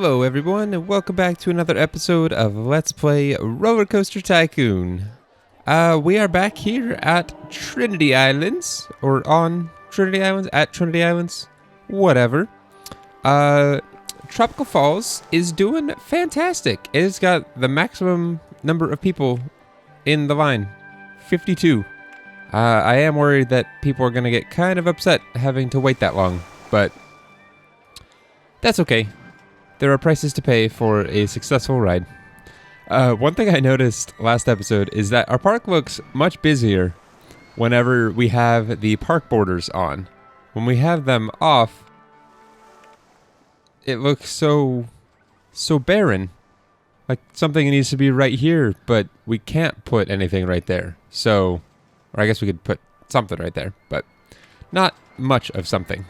Hello everyone, and welcome back to another episode of Let's Play RollerCoaster Tycoon. We are back here at Trinity Islands, or on Trinity Islands, at Trinity Islands, whatever. Tropical Falls is doing fantastic. It's got the maximum number of people in the line, 52. I am worried that people are going to get kind of upset having to wait that long, but that's okay. There are prices to pay for a successful ride. One thing I noticed last episode is that our park looks much busier whenever we have the park borders on. When we have them off, it looks so barren. Like something needs to be right here, but we can't put anything right there. So, or I guess we could put something right there, but not much of something.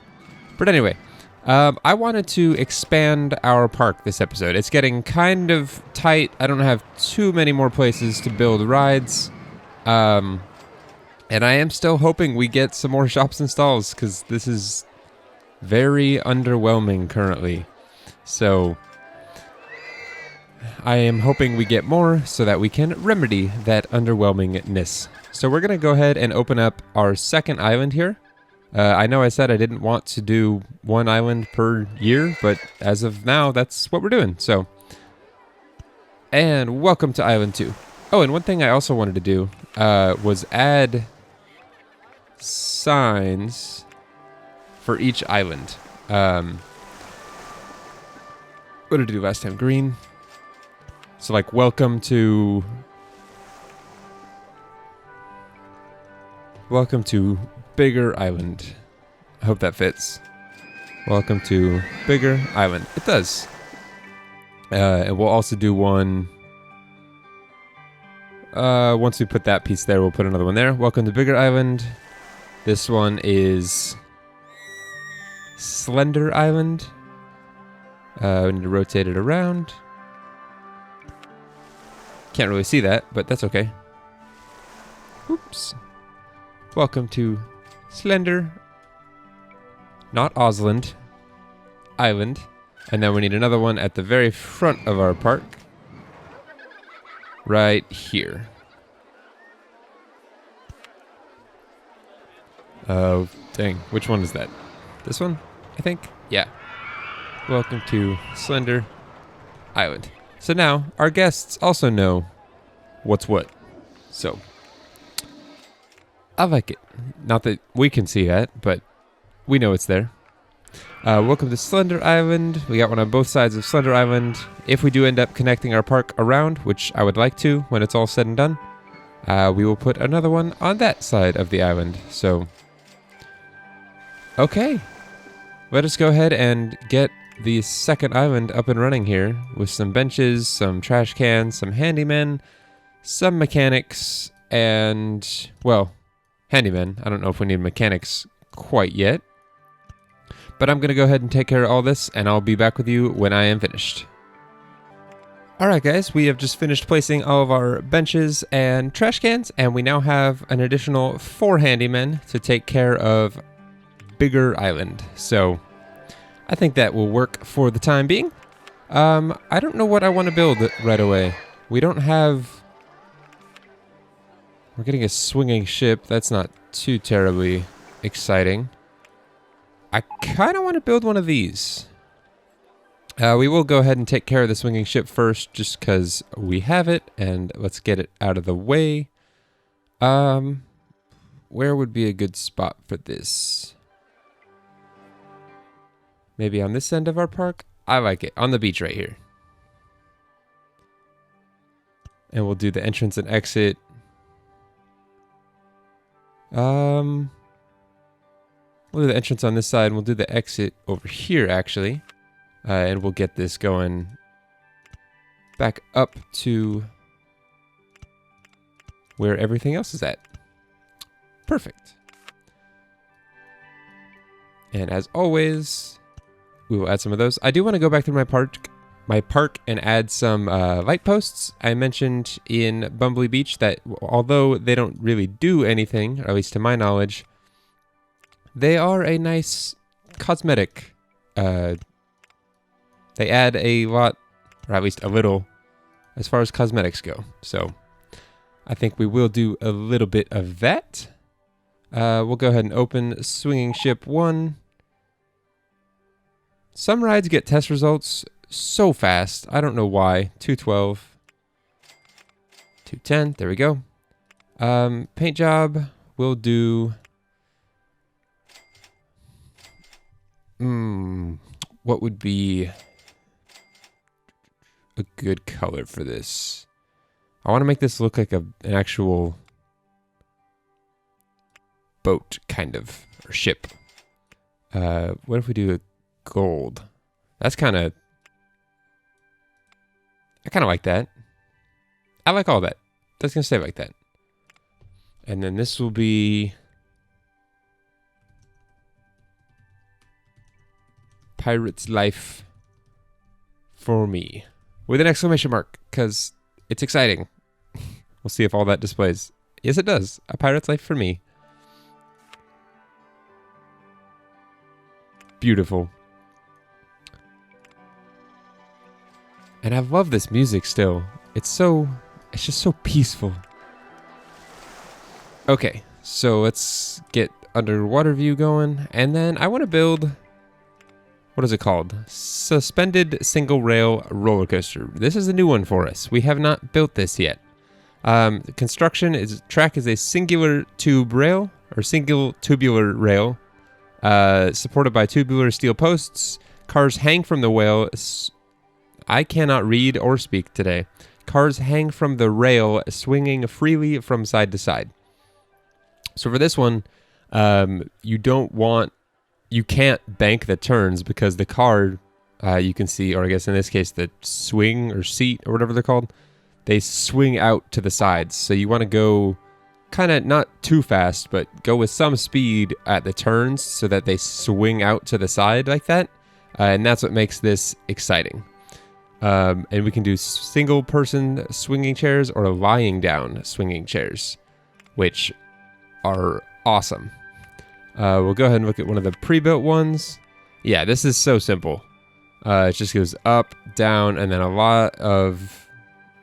But anyway, I wanted to expand our park this episode. It's getting kind of tight. I don't have too many more places to build rides. And I am still hoping we get some more shops and stalls, because this is very underwhelming currently. So I am hoping we get more so that we can remedy that underwhelmingness. So we're going to go ahead and open up our second island here. I know I said I didn't want to do one island per year, but as of now, that's what we're doing. So, and welcome to Island 2. Oh, and one thing I also wanted to do was add signs for each island. What did I do last time? Green. So like, welcome to Bigger Island. I hope that fits. Welcome to Bigger Island. It does. And we'll also do one. Once we put that piece there, we'll put another one there. Welcome to Bigger Island. This one is Slender Island. We need to rotate it around. Can't really see that, but that's okay. Oops. Welcome to Slender, not Osland, Island. And then we need another one at the very front of our park. Right here. Oh, dang. Which one is that? This one, I think? Yeah. Welcome to Slender Island. So now, our guests also know what's what. So I like it. Not that we can see that, but we know it's there. Welcome to Slender Island. We got one on both sides of Slender Island. If we do end up connecting our park around, which I would like to when it's all said and done, we will put another one on that side of the island. So, okay. Let us go ahead and get the second island up and running here with some benches, some trash cans, some handymen, some mechanics, and, well, handymen. I don't know if we need mechanics quite yet. But I'm going to go ahead and take care of all this, and I'll be back with you when I am finished. Alright guys, we have just finished placing all of our benches and trash cans, and we now have an additional 4 handymen to take care of Bigger Island. So, I think that will work for the time being. I don't know what I want to build right away. We don't have... We're getting a swinging ship. That's not too terribly exciting. I kind of want to build one of these. We will go ahead and take care of the swinging ship first, just because we have it, and let's get it out of the way. Where would be a good spot for this? Maybe on this end of our park? I like it. On the beach right here. And we'll do the entrance and exit. We'll do the entrance on this side, and we'll do the exit over here, actually. And we'll get this going back up to where everything else is at. Perfect. And as always, we will add some of those. I do want to go back through my park and add some light posts. I mentioned in Bumbley Beach that although they don't really do anything, or at least to my knowledge, they are a nice cosmetic they add a lot, or at least a little, as far as cosmetics go. So I think we will do a little bit of that. We'll go ahead and open Swinging Ship 1. Some rides get test results so fast. I don't know why. 212. 210. There we go. Paint job. We'll do... what would be a good color for this? I want to make this look like an actual boat, kind of, or ship. What if we do a gold? That's kind of... I kind of like that. I like all that. That's going to stay like that. And then this will be... Pirate's Life for me. With an exclamation mark, because it's exciting. We'll see if all that displays. Yes, it does. A pirate's life for me. Beautiful. And I love this music still. It's just so peaceful. Okay, so let's get underwater view going. And then I want to build... What is it called? Suspended single rail roller coaster. This is a new one for us. We have not built this yet. Track is a singular tube rail, or single tubular rail, supported by tubular steel posts. Cars hang from the rail. I cannot read or speak today. Cars hang from the rail, swinging freely from side to side. So for this one, you can't bank the turns because the car, you can see, or I guess in this case, the swing or seat or whatever they're called, they swing out to the sides. So you want to go kind of not too fast, but go with some speed at the turns so that they swing out to the side like that. And that's what makes this exciting. And we can do single person swinging chairs or lying down swinging chairs, which are awesome. We'll go ahead and look at one of the pre-built ones. Yeah, this is so simple. It just goes up, down, and then a lot of...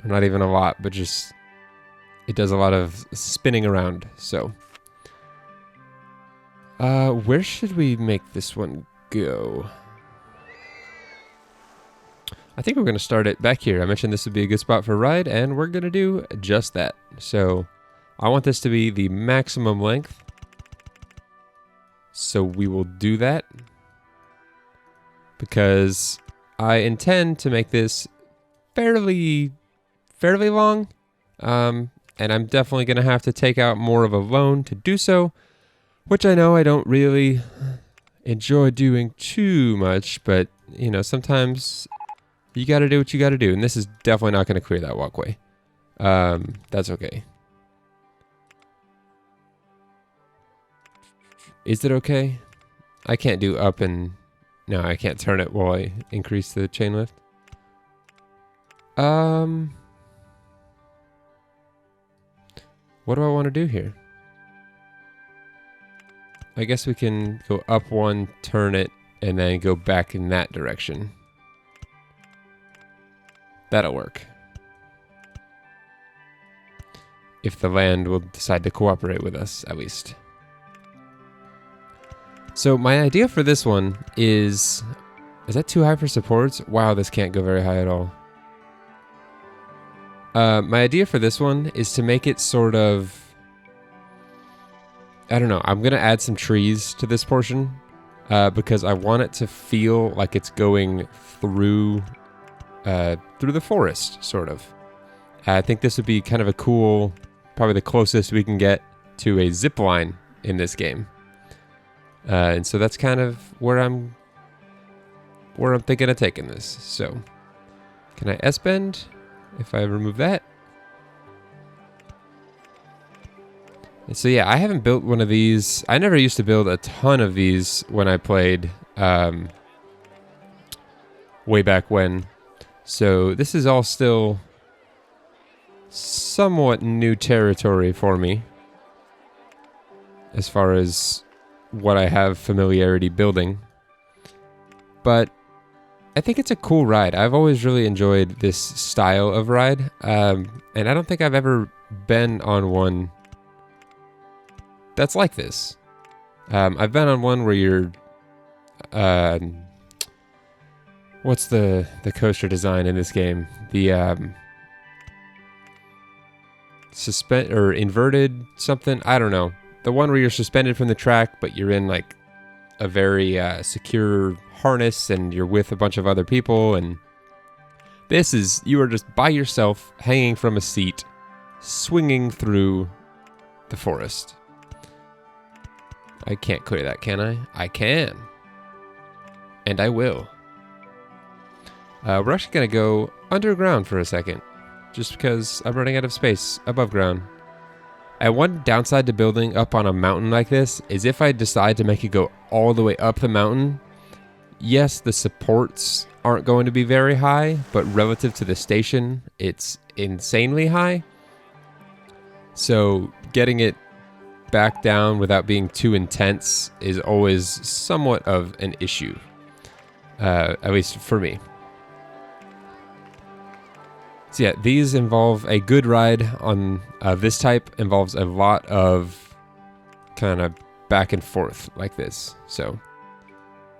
Not even a lot, but just... It does a lot of spinning around, so... where should we make this one go? I think we're going to start it back here. I mentioned this would be a good spot for a ride, and we're going to do just that. So, I want this to be the maximum length. So we will do that because I intend to make this fairly long, and I'm definitely going to have to take out more of a loan to do so, which I know I don't really enjoy doing too much, but, you know, sometimes you got to do what you got to do, and this is definitely not going to clear that walkway. That's okay. Is it okay? I can't do up and... No, I can't turn it while I increase the chain lift. What do I want to do here? I guess we can go up one, turn it, and then go back in that direction. That'll work. If the land will decide to cooperate with us, at least. So my idea for this one is that too high for supports? Wow, this can't go very high at all. My idea for this one is to make it sort of, I don't know, I'm going to add some trees to this portion because I want it to feel like it's going through the forest, sort of. I think this would be kind of a cool, probably the closest we can get to a zip line in this game. And so that's kind of where I'm thinking of taking this. So, can I S-bend if I remove that? And so yeah, I haven't built one of these. I never used to build a ton of these when I played way back when. So this is all still somewhat new territory for me as far as what I have familiarity building. But I think it's a cool ride. I've always really enjoyed this style of ride, and I don't think I've ever been on one that's like this. I've been on one where you're, what's the coaster design in this game? The suspend or inverted something. I don't know. The one where you're suspended from the track, but you're in like a very secure harness and you're with a bunch of other people. And this is, you are just by yourself hanging from a seat, swinging through the forest. I can't clear that, can I? I can. And I will. We're actually going to go underground for a second, just because I'm running out of space above ground. And one downside to building up on a mountain like this is if I decide to make it go all the way up the mountain, yes, the supports aren't going to be very high, but relative to the station, it's insanely high. So getting it back down without being too intense is always somewhat of an issue, at least for me. So yeah, these involve a good ride on this type involves a lot of kind of back and forth like this. So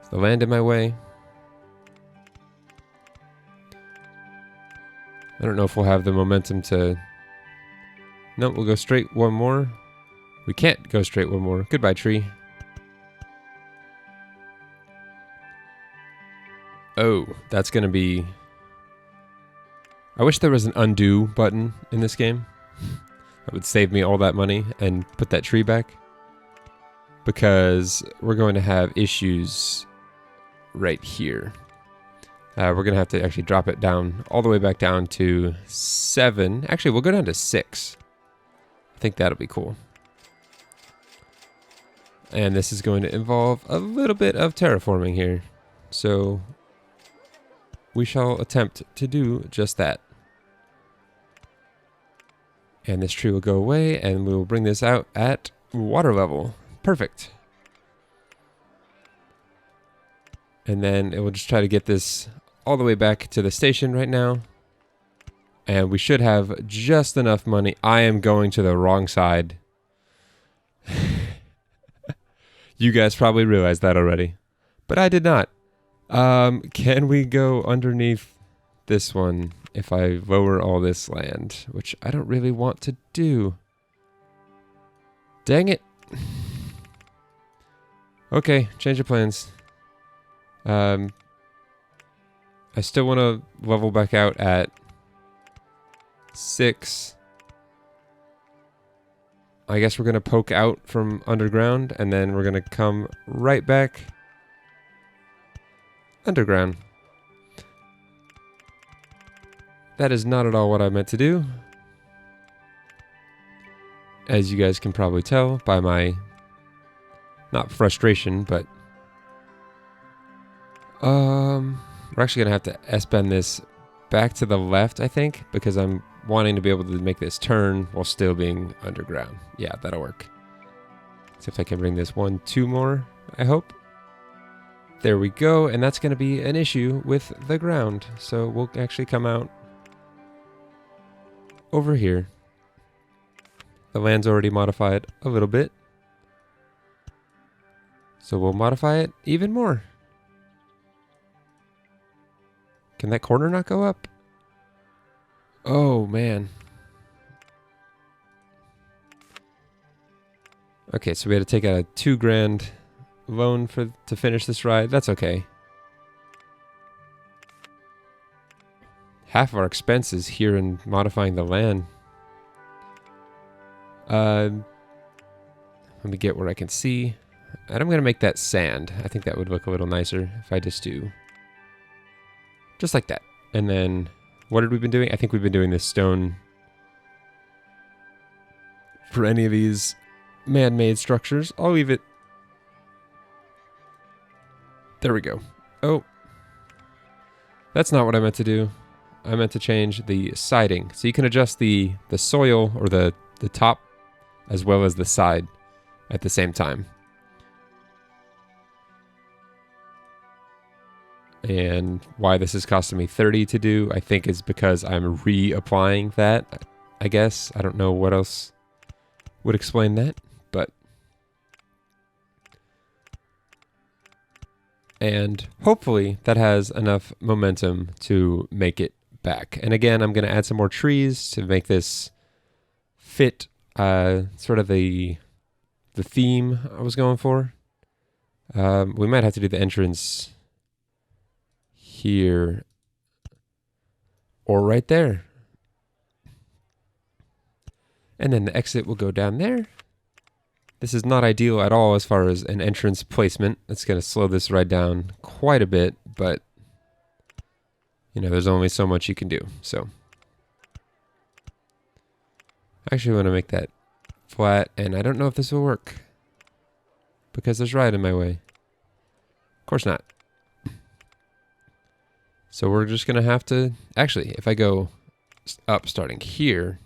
is the land in my way? I don't know if we'll have the momentum to... No, we'll go straight one more. We can't go straight one more. Goodbye, tree. Oh, that's going to be... I wish there was an undo button in this game. That would save me all that money and put that tree back. Because we're going to have issues right here. We're going to have to actually drop it down all the way back down to 7. Actually, we'll go down to 6. I think that'll be cool. And this is going to involve a little bit of terraforming here. So we shall attempt to do just that. And this tree will go away, and we will bring this out at water level. Perfect. And then it will just try to get this all the way back to the station right now. And we should have just enough money. I am going to the wrong side. You guys probably realized that already. But I did not. Can we go underneath this one if I lower all this land? Which I don't really want to do. Dang it. Okay, change of plans. I still want to level back out at 6. I guess we're going to poke out from underground, and then we're going to come right back underground. That is not at all what I meant to do. As you guys can probably tell by my, not frustration, but we're actually going to have to S-bend this back to the left, I think, because I'm wanting to be able to make this turn while still being underground. Yeah, that'll work. See if I can bring this 1, 2 more, I hope. There we go, and that's going to be an issue with the ground. So we'll actually come out over here. The land's already modified a little bit. So we'll modify it even more. Can that corner not go up? Oh, man. Okay, so we had to take out a $2,000 loan to finish this ride. That's okay. Half of our expenses here in modifying the land. Let me get where I can see. And I'm going to make that sand. I think that would look a little nicer if I just do just like that. And then, what had we been doing? I think we've been doing this stone for any of these man-made structures. I'll leave it. There we go. Oh. That's not what I meant to do. I meant to change the siding. So you can adjust the soil or the top as well as the side at the same time. And why this is costing me 30 to do, I think is because I'm reapplying that, I guess. I don't know what else would explain that, but... And hopefully that has enough momentum to make it back. And again, I'm going to add some more trees to make this fit sort of the theme I was going for. We might have to do the entrance here or right there. And then the exit will go down there. This is not ideal at all as far as an entrance placement. It's going to slow this ride down quite a bit, but you know, there's only so much you can do. So I actually want to make that flat, and I don't know if this will work because there's ride in my way. Of course not. So we're just going to have to... Actually, if I go up starting here...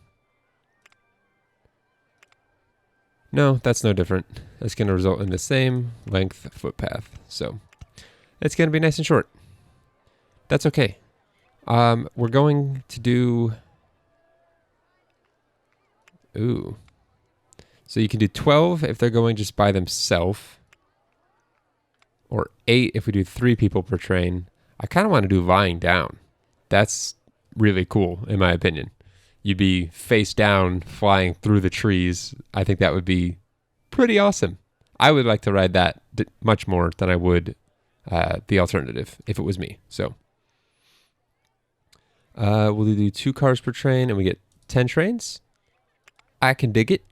No, that's no different. That's going to result in the same length footpath. So it's going to be nice and short. That's okay. We're going to do... Ooh. So you can do 12 if they're going just by themselves. Or 8 if we do 3 people per train. I kind of want to do lying down. That's really cool, in my opinion. You'd be face down, flying through the trees. I think that would be pretty awesome. I would like to ride that much more than I would the alternative, if it was me. So we'll do 2 cars per train, and we get 10 trains. I can dig it.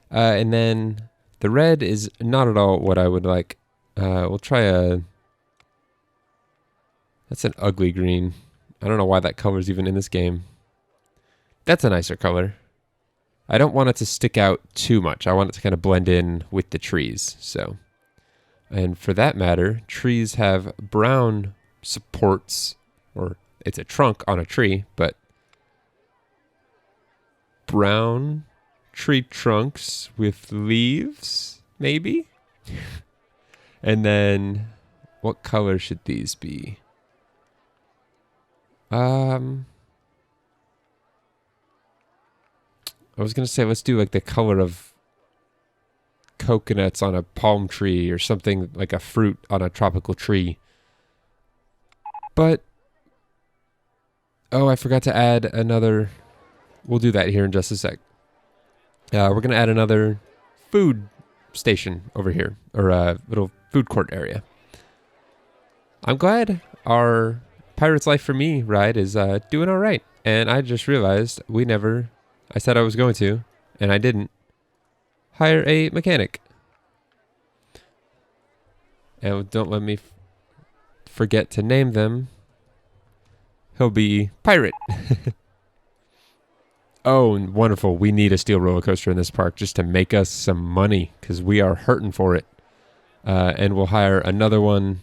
And then the red is not at all what I would like. We'll try a... That's an ugly green. I don't know why that color's even in this game. That's a nicer color. I don't want it to stick out too much. I want it to kind of blend in with the trees. So, and for that matter, trees have brown supports, or it's a trunk on a tree, but brown tree trunks with leaves, maybe? And then, what color should these be? I was going to say, let's do like the color of coconuts on a palm tree or something like a fruit on a tropical tree. But, oh, I forgot to add another. We'll do that here in just a sec. We're going to add another food station over here, or a little food court area. I'm glad our Pirate's Life for Me ride is doing all right. And I just realized I said I was going to, and I didn't, hire a mechanic. And don't let me forget to name them. He'll be Pirate. Oh, and wonderful. We need a steel roller coaster in this park just to make us some money, because we are hurting for it. And we'll hire another one.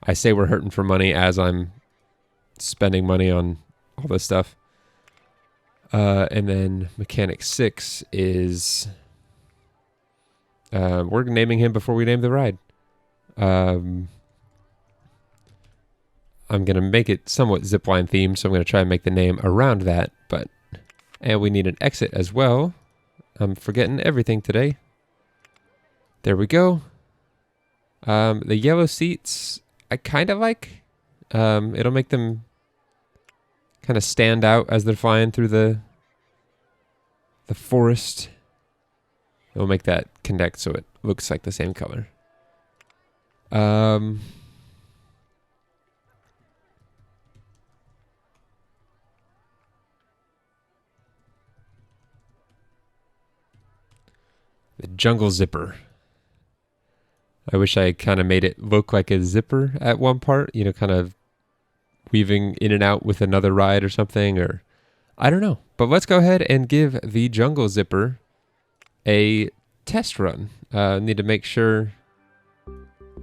I say we're hurting for money as I'm spending money on all this stuff. And then Mechanic 6 is... we're naming him before we name the ride. I'm going to make it somewhat zipline themed, so I'm going to try and make the name around that. And we need an exit as well. I'm forgetting everything today. There we go. The yellow seats, I kind of like. It'll make them kind of stand out as they're flying through the forest. It'll make that connect so it looks like the same color. The jungle zipper. I wish I kind of made it look like a zipper at one part, you know, kind of weaving in and out with another ride or something, or I don't know. But let's go ahead and give the jungle zipper a test run. Need to make sure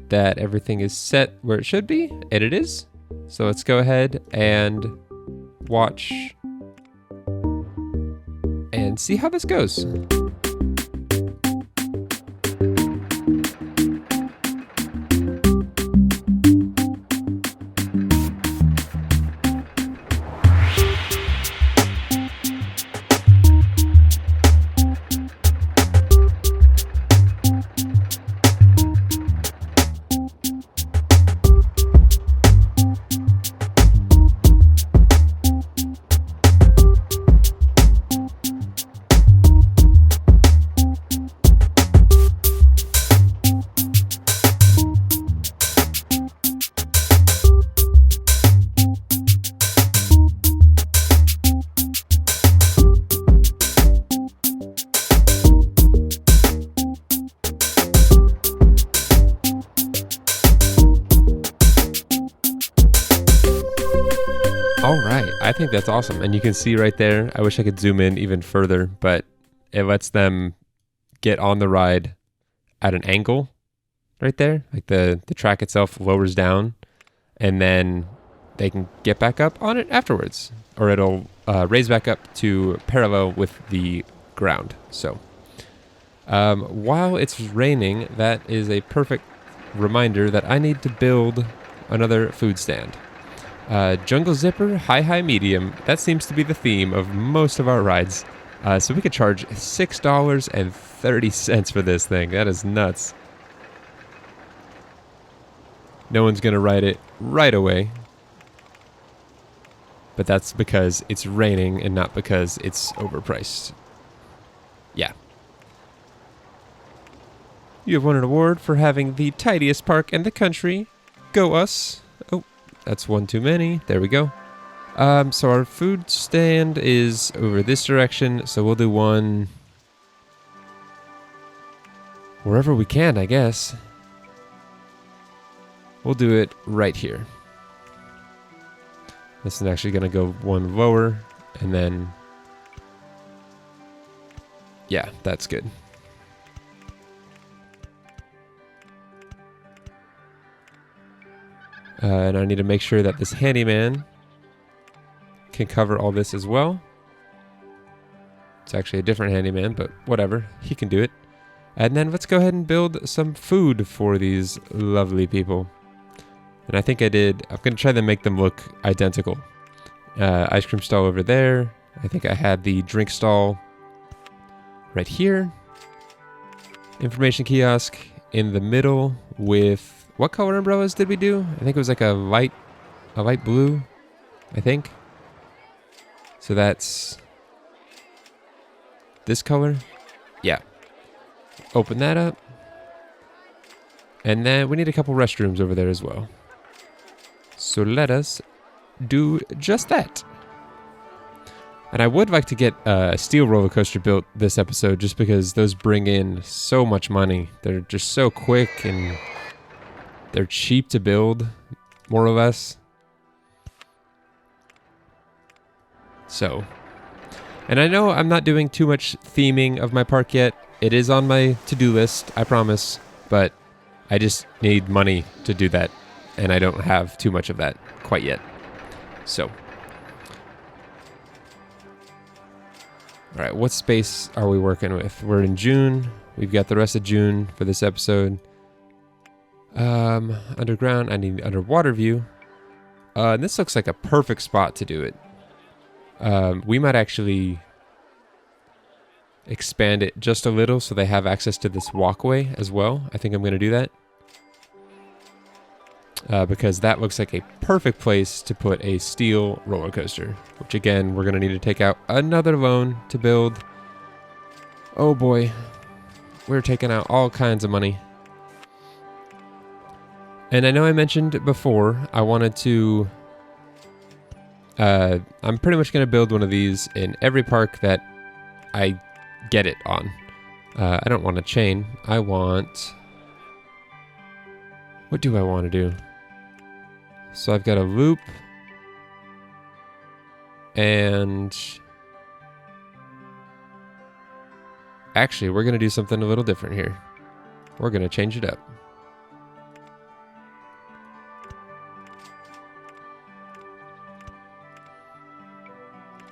that everything is set where it should be, and it is. So let's go ahead and watch and see how this goes. All right, I think that's awesome. And you can see right there, I wish I could zoom in even further, but it lets them get on the ride at an angle right there. Like the track itself lowers down, and then they can get back up on it afterwards, or it'll raise back up to parallel with the ground. So while it's raining, that is a perfect reminder that I need to build another food stand. Jungle Zipper, high, medium. That seems to be the theme of most of our rides. So we could charge $6.30 for this thing. That is nuts. No one's going to ride it right away. But that's because it's raining and not because it's overpriced. Yeah. You have won an award for having the tidiest park in the country. Go us. Oh, that's one too many. There we go. So our food stand is over this direction, so we'll do one wherever we can, I guess. We'll do it right here. This is actually going to go one lower, and then... yeah, that's good. And I need to make sure that this handyman can cover all this as well. It's actually a different handyman, but whatever. He can do it. And then let's go ahead and build some food for these lovely people. And I think I did. I'm going to try to make them look identical. Ice cream stall over there. I think I had the drink stall right here. Information kiosk in the middle with... what color umbrellas did we do? I think it was like a light blue, I think. So that's this color. Yeah. Open that up. And then we need a couple restrooms over there as well. So let us do just that. And I would like to get a steel roller coaster built this episode just because those bring in so much money. They're just so quick and they're cheap to build, more or less. So, and I know I'm not doing too much theming of my park yet. It is on my to-do list, I promise, but I just need money to do that, and I don't have too much of that quite yet. So, all right, what space are we working with? We're in June. We've got the rest of June for this episode. Underground, I need underwater view. This looks like a perfect spot to do it. We might actually expand it just a little so they have access to this walkway as well. I think I'm going to do that. Because that looks like a perfect place to put a steel roller coaster. Which again, we're going to need to take out another loan to build. Oh boy. We're taking out all kinds of money. And I know I mentioned before, I wanted to... I'm pretty much going to build one of these in every park that I get it on. I don't want a chain. I want... what do I want to do? So I've got a loop. And... actually, we're going to do something a little different here. We're going to change it up.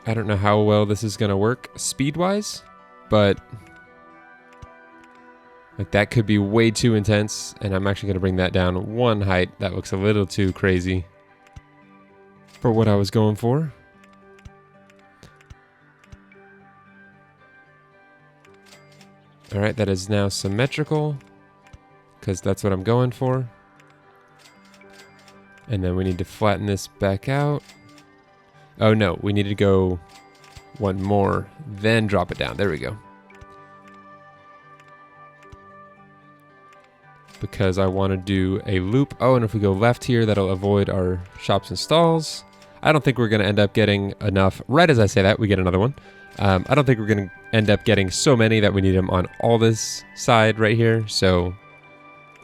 I don't know how well this is going to work speed-wise, but like that could be way too intense, and I'm actually going to bring that down one height. That looks a little too crazy for what I was going for. All right, that is now symmetrical because that's what I'm going for. And then we need to flatten this back out. Oh no, we need to go one more, then drop it down. There we go. Because I want to do a loop. Oh, and if we go left here, that'll avoid our shops and stalls. I don't think we're going to end up getting enough. Right as I say that, we get another one. I don't think we're going to end up getting so many that we need them on all this side right here. So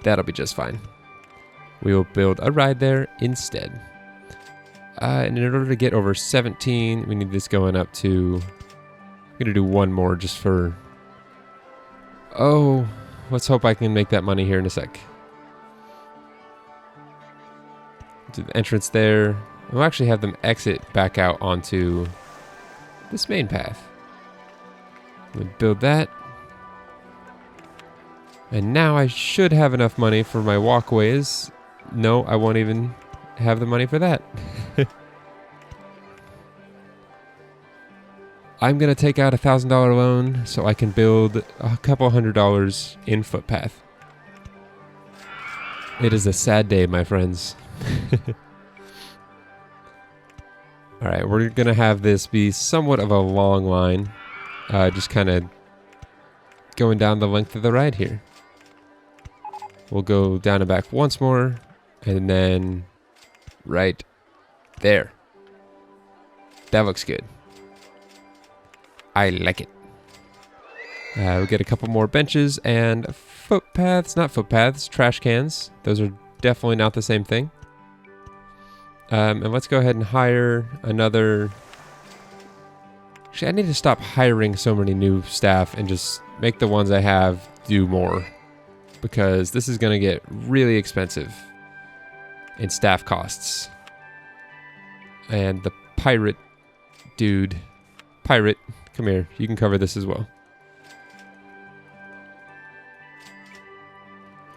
that'll be just fine. We will build a ride there instead. And in order to get over 17, we need this going up to... I'm going to do one more just for... Oh, let's hope I can make that money here in a sec. Do the entrance there. We'll actually have them exit back out onto this main path. We'll build that. And now I should have enough money for my walkways. No, I won't even have the money for that. I'm going to take out a $1,000 loan so I can build a couple $100 in footpath. It is a sad day, my friends. Alright, we're going to have this be somewhat of a long line. Just kind of going down the length of the ride here. We'll go down and back once more, and then right there. That looks good. I like it. We'll get a couple more benches and footpaths, not footpaths, trash cans. Those are definitely not the same thing. And let's go ahead and hire another... Actually, I need to stop hiring so many new staff and just make the ones I have do more. Because this is going to get really expensive in staff costs. And the pirate dude... Pirate, come here. You can cover this as well.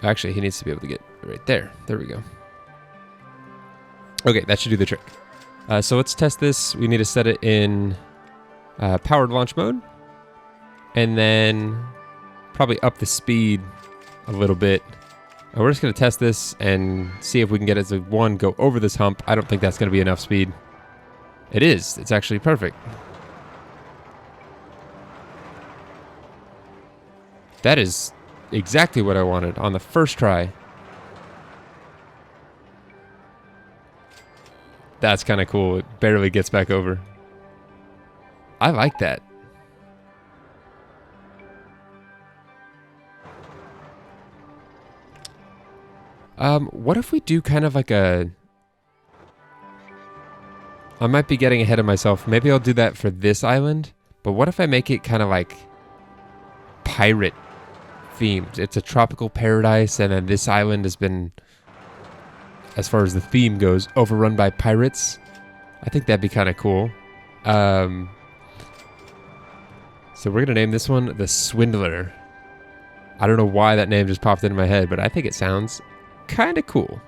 Actually, he needs to be able to get right there. There we go. Okay, that should do the trick. So let's test this. We need to set it in powered launch mode. And then probably up the speed a little bit. And we're just going to test this and see if we can get it to, one, go over this hump. I don't think that's going to be enough speed. It is. It's actually perfect. That is exactly what I wanted on the first try. That's kind of cool. It barely gets back over. I like that. What if we do kind of like a... I might be getting ahead of myself. Maybe I'll do that for this island. But what if I make it kind of like pirate themed? It's a tropical paradise, and then this island has been, as far as the theme goes, overrun by pirates. I think that'd be kind of cool. So we're going to name this one the Swindler. I don't know why that name just popped into my head, but I think it sounds kind of cool.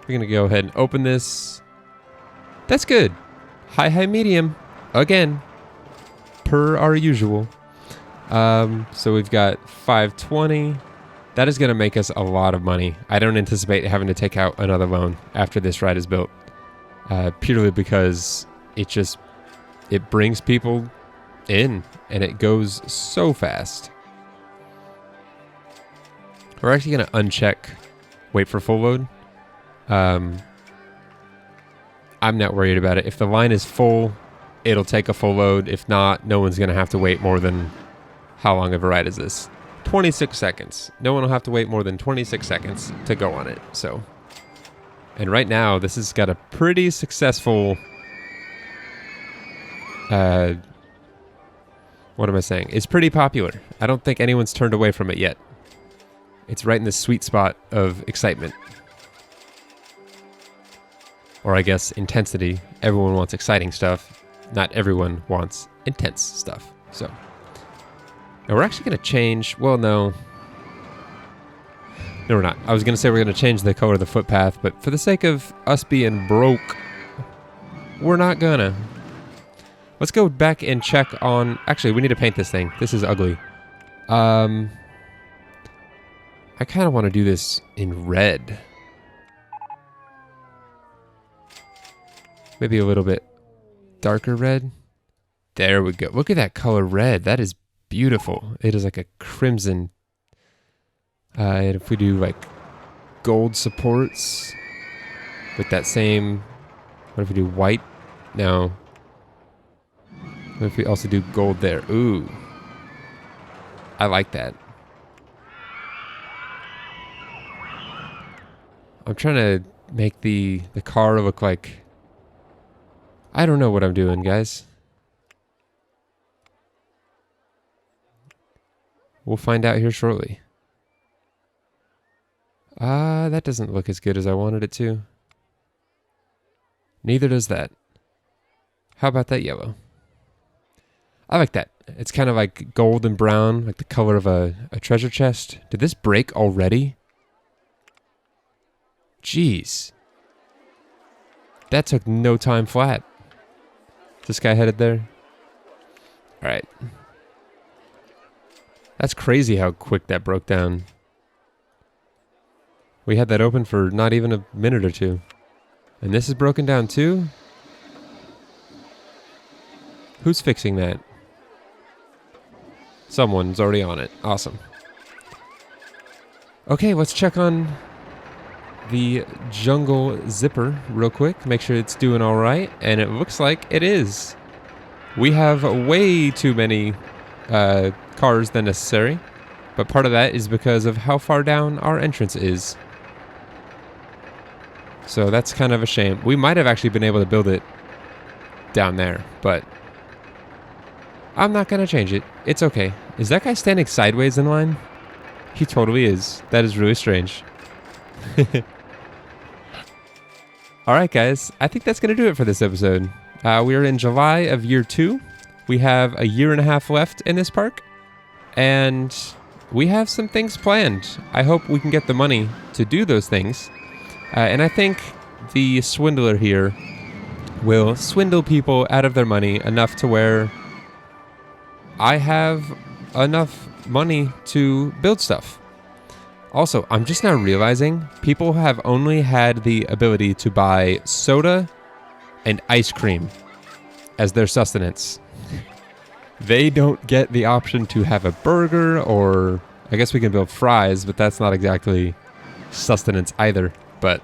We're going to go ahead and open this. That's good. High, high, medium. Again. Per our usual. So we've got 520. That is going to make us a lot of money. I don't anticipate having to take out another loan after this ride is built. Purely because it brings people in and it goes so fast. We're actually going to uncheck wait for full load. I'm not worried about it. If the line is full, it'll take a full load. If not, no one's going to have to wait more than... How long of a ride is this? 26 seconds. No one will have to wait more than 26 seconds to go on it. So, and right now, this has got a pretty successful... what am I saying? It's pretty popular. I don't think anyone's turned away from it yet. It's right in the sweet spot of excitement. Or I guess intensity. Everyone wants exciting stuff. Not everyone wants intense stuff. So, now we're actually going to change... Well, no. No, we're not. I was going to say we're going to change the color of the footpath, but for the sake of us being broke, we're not gonna. Let's go back and check on... Actually, we need to paint this thing. This is ugly. I kind of want to do this in red. Maybe a little bit darker red. There we go. Look at that color red. That is beautiful. It is like a crimson. And if we do like gold supports with that same... What if we do white? No. What if we also do gold there? Ooh. I like that. I'm trying to make the car look like... I don't know what I'm doing, guys. We'll find out here shortly. That doesn't look as good as I wanted it to. Neither does that. How about that yellow? I like that. It's kind of like gold and brown, like the color of a treasure chest. Did this break already? Jeez. That took no time flat. This guy headed there? Alright. That's crazy how quick that broke down. We had that open for not even a minute or two. And this is broken down too? Who's fixing that? Someone's already on it. Awesome. Okay, let's check on the jungle zipper real quick. Make sure it's doing all right. And it looks like it is. We have way too many cars than necessary. But part of that is because of how far down our entrance is. So that's kind of a shame. We might have actually been able to build it down there, but I'm not going to change it. It's okay. Is that guy standing sideways in line? He totally is. That is really strange. Alright guys, I think that's going to do it for this episode. We are in July of year 2. We have a year and a half left in this park. And we have some things planned. I hope we can get the money to do those things. And I think the Swindler here will swindle people out of their money enough to where I have enough money to build stuff. Also, I'm just now realizing people have only had the ability to buy soda and ice cream as their sustenance. They don't get the option to have a burger, or I guess we can build fries, but that's not exactly sustenance either. But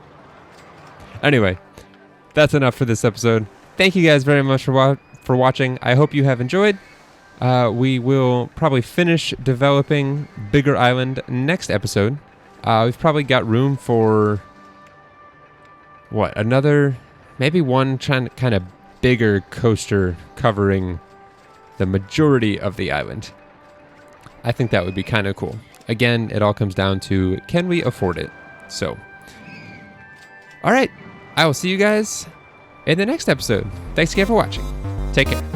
anyway, that's enough for this episode. Thank you guys very much for watching. I hope you have enjoyed. We will probably finish developing Bigger Island next episode. We've probably got room for what, another, maybe one kind of bigger coaster covering the majority of the island. I think that would be kind of cool. Again, it all comes down to, can we afford it? So, all right, I will see you guys in the next episode. Thanks again for watching. Take care.